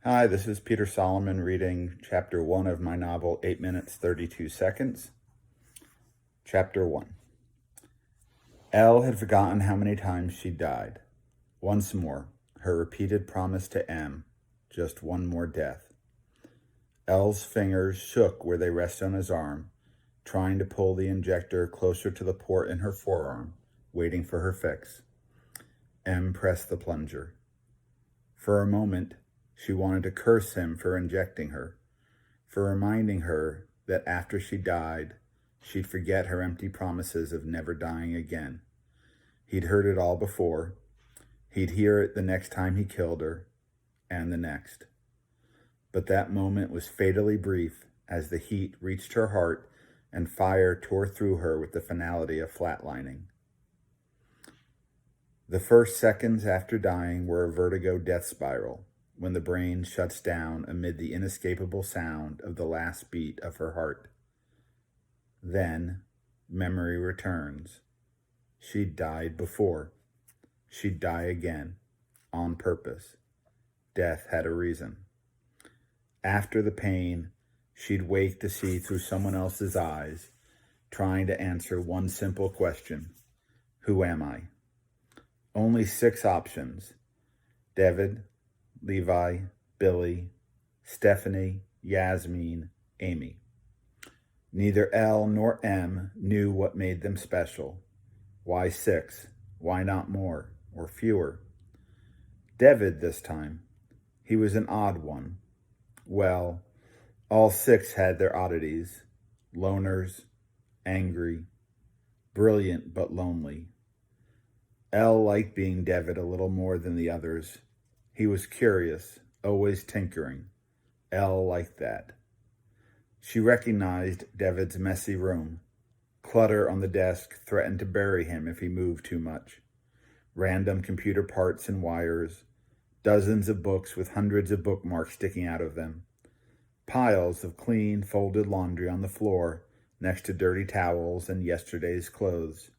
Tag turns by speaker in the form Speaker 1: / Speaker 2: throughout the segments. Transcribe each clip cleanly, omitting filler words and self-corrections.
Speaker 1: Hi, this is Peter Solomon reading Chapter 1 of my novel, 8 Minutes, 32 Seconds. Chapter 1. Elle had forgotten how many times she'd died. Once more, her repeated promise to M, just one more death. Elle's fingers shook where they rested on his arm, trying to pull the injector closer to the port in her forearm, waiting for her fix. M pressed the plunger. For a moment, she wanted to curse him for injecting her, for reminding her that after she died, she'd forget her empty promises of never dying again. He'd heard it all before. He'd hear it the next time he killed her, and the next. But that moment was fatally brief as the heat reached her heart and fire tore through her with the finality of flatlining. The first seconds after dying were a vertigo death spiral, when the brain shuts down amid the inescapable sound of the last beat of her heart. Then, memory returns. She'd died before. She'd die again, on purpose. Death had a reason. After the pain, she'd wake to see through someone else's eyes, trying to answer one simple question: who am I? Only 6 options: David, Levi, Billy, Stephanie, Yasmin, Amy. Neither L nor M knew what made them special. Why 6? Why not more or fewer? David this time. He was an odd one. Well, all 6 had their oddities. Loners, angry, brilliant but lonely. L liked being David a little more than the others. He was curious, always tinkering. Elle liked that. She recognized David's messy room. Clutter on the desk threatened to bury him if he moved too much. Random computer parts and wires. Dozens of books with hundreds of bookmarks sticking out of them. Piles of clean, folded laundry on the floor next to dirty towels and yesterday's clothes.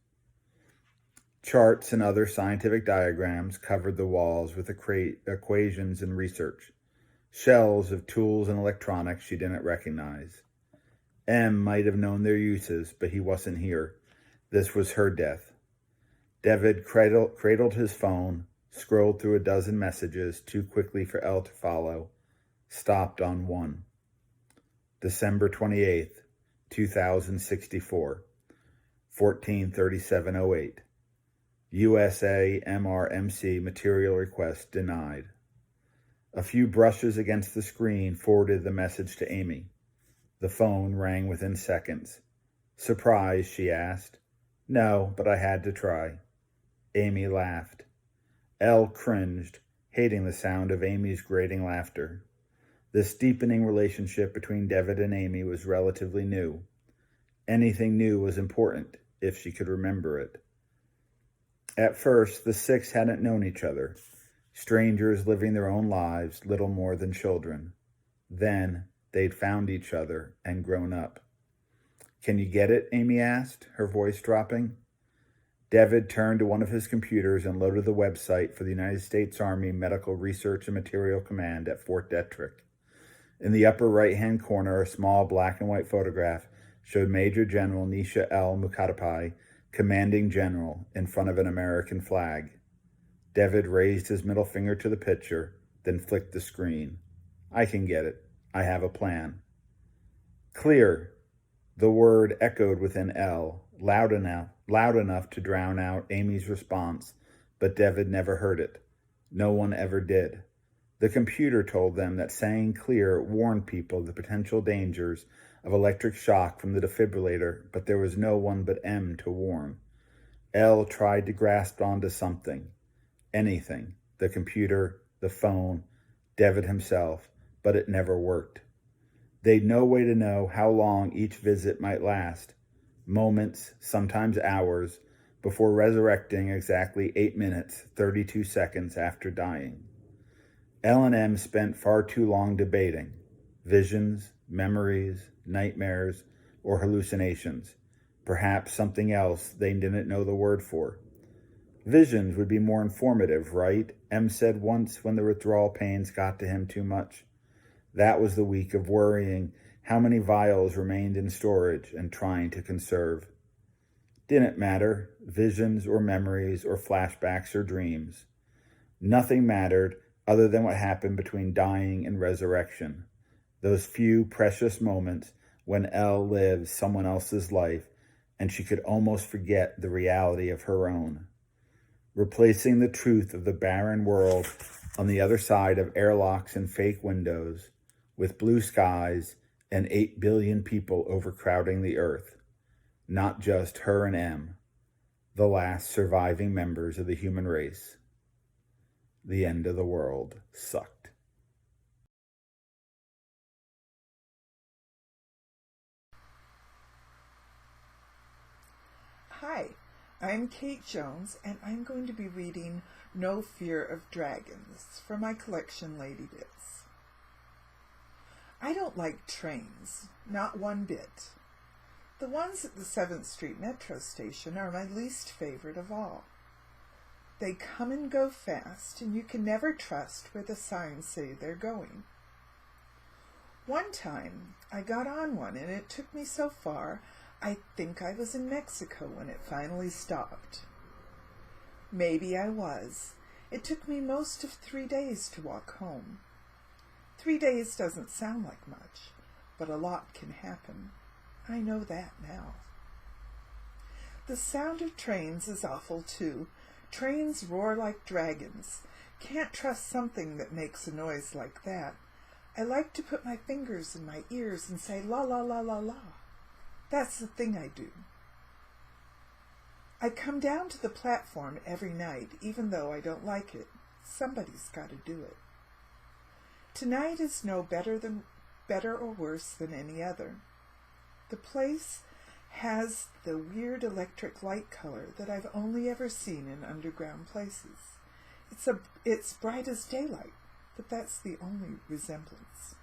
Speaker 1: Charts and other scientific diagrams covered the walls with equations and research. Shelves of tools and electronics she didn't recognize. M might have known their uses, but he wasn't here. This was her death. David cradled his phone, scrolled through a dozen messages too quickly for Elle to follow, stopped on one. December 28th, 2064, 14:37:08. USA MRMC material request denied. A few brushes against the screen forwarded the message to Amy. The phone rang within seconds. Surprised, she asked. No, but I had to try. Amy laughed. Elle cringed, hating the sound of Amy's grating laughter. This deepening relationship between David and Amy was relatively new. Anything new was important, if she could remember it. At first, the 6 hadn't known each other, strangers living their own lives, little more than children. Then, they'd found each other and grown up. Can you get it? Amy asked, her voice dropping. David turned to one of his computers and loaded the website for the United States Army Medical Research and Material Command at Fort Detrick. In the upper right-hand corner, a small black and white photograph showed Major General Nisha L. Mukatapai, commanding general, in front of an American flag. David raised his middle finger to the picture, then flicked the screen. I can get it. I have a plan. Clear. The word echoed within L, loud enough to drown out Amy's response, but David never heard it. No one ever did. The computer told them that saying clear warned people of the potential dangers of electric shock from the defibrillator, but there was no one but M to warn. Elle tried to grasp onto something. Anything. The computer, the phone, David himself, but it never worked. They'd no way to know how long each visit might last. Moments, sometimes hours, before resurrecting exactly 8 minutes, 32 seconds after dying. Elle and M spent far too long debating. Visions, memories, nightmares, or hallucinations. Perhaps something else they didn't know the word for. Visions would be more informative, right? M said once when the withdrawal pains got to him too much. That was the week of worrying how many vials remained in storage and trying to conserve. Didn't matter, visions or memories or flashbacks or dreams. Nothing mattered other than what happened between dying and resurrection. Those few precious moments when Elle lived someone else's life and she could almost forget the reality of her own. Replacing the truth of the barren world on the other side of airlocks and fake windows with blue skies and 8 billion people overcrowding the earth. Not just her and M, the last surviving members of the human race. The end of the world sucked.
Speaker 2: Hi, I'm Kate Jones, and I'm going to be reading No Fear of Dragons from my collection Lady Bits. I don't like trains, not one bit. The ones at the 7th Street Metro station are my least favorite of all. They come and go fast, and you can never trust where the signs say they're going. One time, I got on one, and it took me so far, I think I was in Mexico when it finally stopped. Maybe I was. It took me most of 3 days to walk home. 3 days doesn't sound like much, but a lot can happen. I know that now. The sound of trains is awful, too. Trains roar like dragons. Can't trust something that makes a noise like that. I like to put my fingers in my ears and say, la la la la la. That's the thing I do. I come down to the platform every night, even though I don't like it. Somebody's got to do it. Tonight is no better or worse than any other. The place has the weird electric light color that I've only ever seen in underground places. It's bright as daylight, but that's the only resemblance.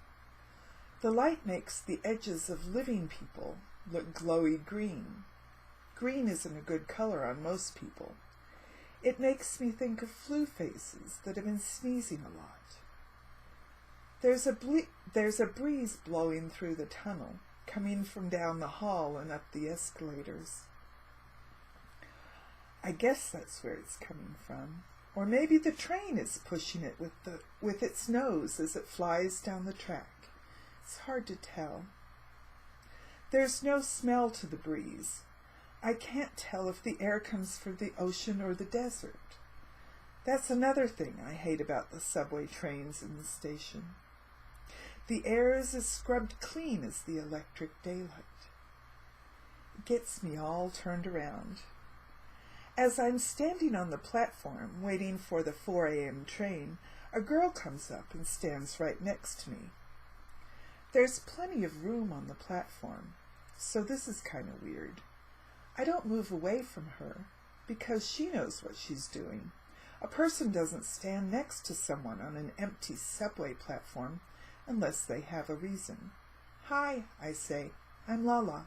Speaker 2: The light makes the edges of living people look glowy green. Green isn't a good color on most people. It makes me think of flu faces that have been sneezing a lot. There's a breeze blowing through the tunnel, coming from down the hall and up the escalators. I guess that's where it's coming from. Or maybe the train is pushing it with its nose as it flies down the track. It's hard to tell. There's no smell to the breeze. I can't tell if the air comes from the ocean or the desert. That's another thing I hate about the subway trains in the station. The air is as scrubbed clean as the electric daylight. It gets me all turned around. As I'm standing on the platform waiting for the 4 a.m. train, a girl comes up and stands right next to me. There's plenty of room on the platform, so this is kind of weird. I don't move away from her because she knows what she's doing. A person doesn't stand next to someone on an empty subway platform unless they have a reason. Hi, I say. I'm Lala.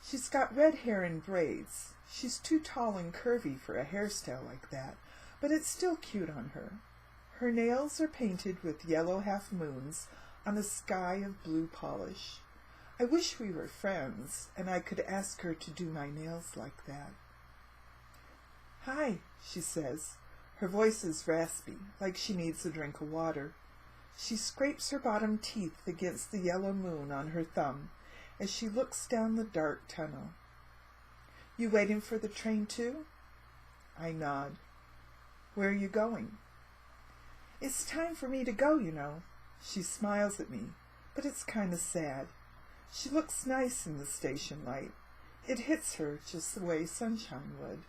Speaker 2: She's got red hair in braids. She's too tall and curvy for a hairstyle like that, but it's still cute on her. Her nails are painted with yellow half-moons on a sky of blue polish. I wish we were friends, and I could ask her to do my nails like that. Hi, she says. Her voice is raspy, like she needs a drink of water. She scrapes her bottom teeth against the yellow moon on her thumb as she looks down the dark tunnel. You waiting for the train too? I nod. Where are you going? It's time for me to go, you know. She smiles at me, but it's kind of sad. She looks nice in the station light. It hits her just the way sunshine would.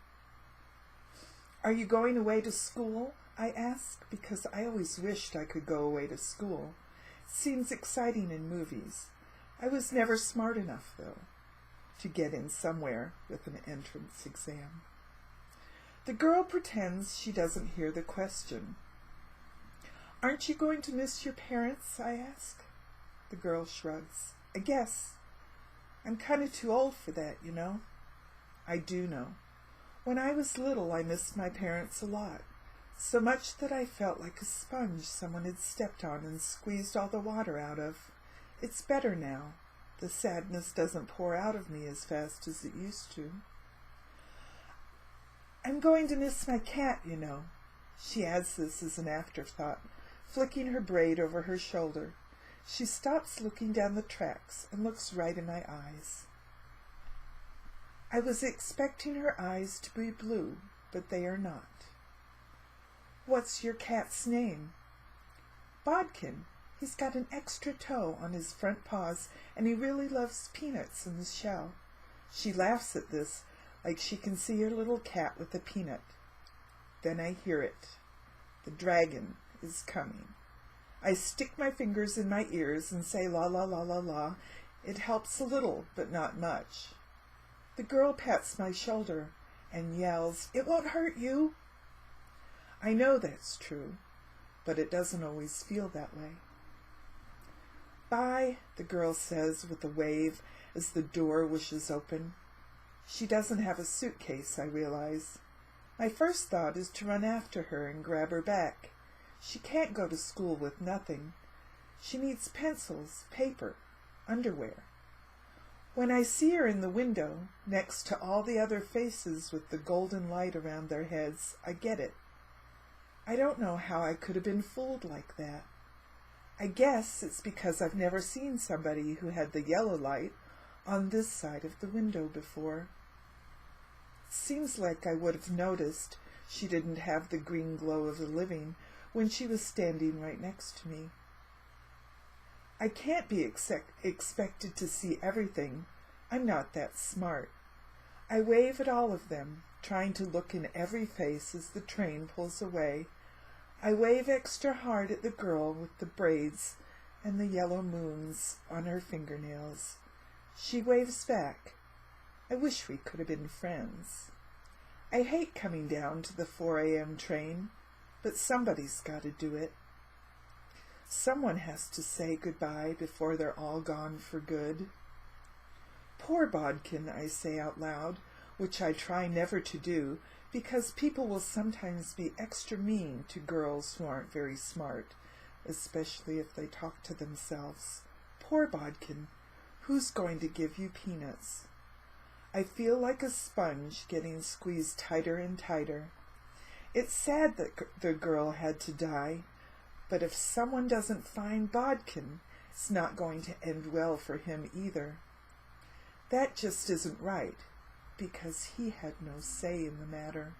Speaker 2: Are you going away to school? I ask, because I always wished I could go away to school. It seems exciting in movies. I was never smart enough, though, to get in somewhere with an entrance exam. The girl pretends she doesn't hear the question. Aren't you going to miss your parents? I ask. The girl shrugs. I guess. I'm kind of too old for that, you know. I do know. When I was little, I missed my parents a lot, so much that I felt like a sponge someone had stepped on and squeezed all the water out of. It's better now. The sadness doesn't pour out of me as fast as it used to. I'm going to miss my cat, you know. She adds this as an afterthought, flicking her braid over her shoulder. She stops looking down the tracks and looks right in my eyes. I was expecting her eyes to be blue, but they are not. What's your cat's name? Bodkin. He's got an extra toe on his front paws, and he really loves peanuts in the shell. She laughs at this, like she can see her little cat with a peanut. Then I hear it. The dragon is coming. I stick my fingers in my ears and say la la la la la. It helps a little, but not much. The girl pats my shoulder and yells, "It won't hurt you." I know that's true, but it doesn't always feel that way. Bye, the girl says with a wave as the door whooshes open. She doesn't have a suitcase, I realize. My first thought is to run after her and grab her back. She can't go to school with nothing. She needs pencils, paper, underwear. When I see her in the window, next to all the other faces with the golden light around their heads, I get it. I don't know how I could have been fooled like that. I guess it's because I've never seen somebody who had the yellow light on this side of the window before. It seems like I would have noticed she didn't have the green glow of the living when she was standing right next to me. I can't be expected to see everything. I'm not that smart. I wave at all of them, trying to look in every face as the train pulls away. I wave extra hard at the girl with the braids and the yellow moons on her fingernails. She waves back. I wish we could have been friends. I hate coming down to the 4 a.m. train, but somebody's got to do it. Someone has to say goodbye before they're all gone for good. Poor Bodkin, I say out loud, which I try never to do, because people will sometimes be extra mean to girls who aren't very smart, especially if they talk to themselves. Poor Bodkin, who's going to give you peanuts? I feel like a sponge getting squeezed tighter and tighter. It's sad that the girl had to die, but if someone doesn't find Bodkin, it's not going to end well for him either. That just isn't right, because he had no say in the matter.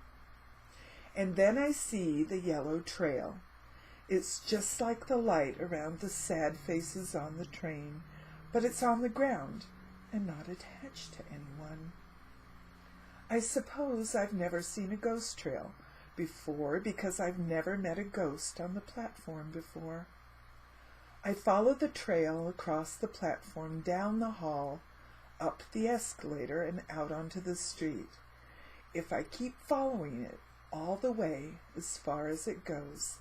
Speaker 2: And then I see the yellow trail. It's just like the light around the sad faces on the train, but it's on the ground and not attached to anyone. I suppose I've never seen a ghost trail before because I've never met a ghost on the platform before. I follow the trail across the platform, down the hall, up the escalator, and out onto the street. If I keep following it all the way as far as it goes,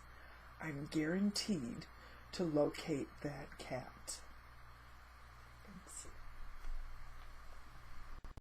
Speaker 2: I'm guaranteed to locate that cat.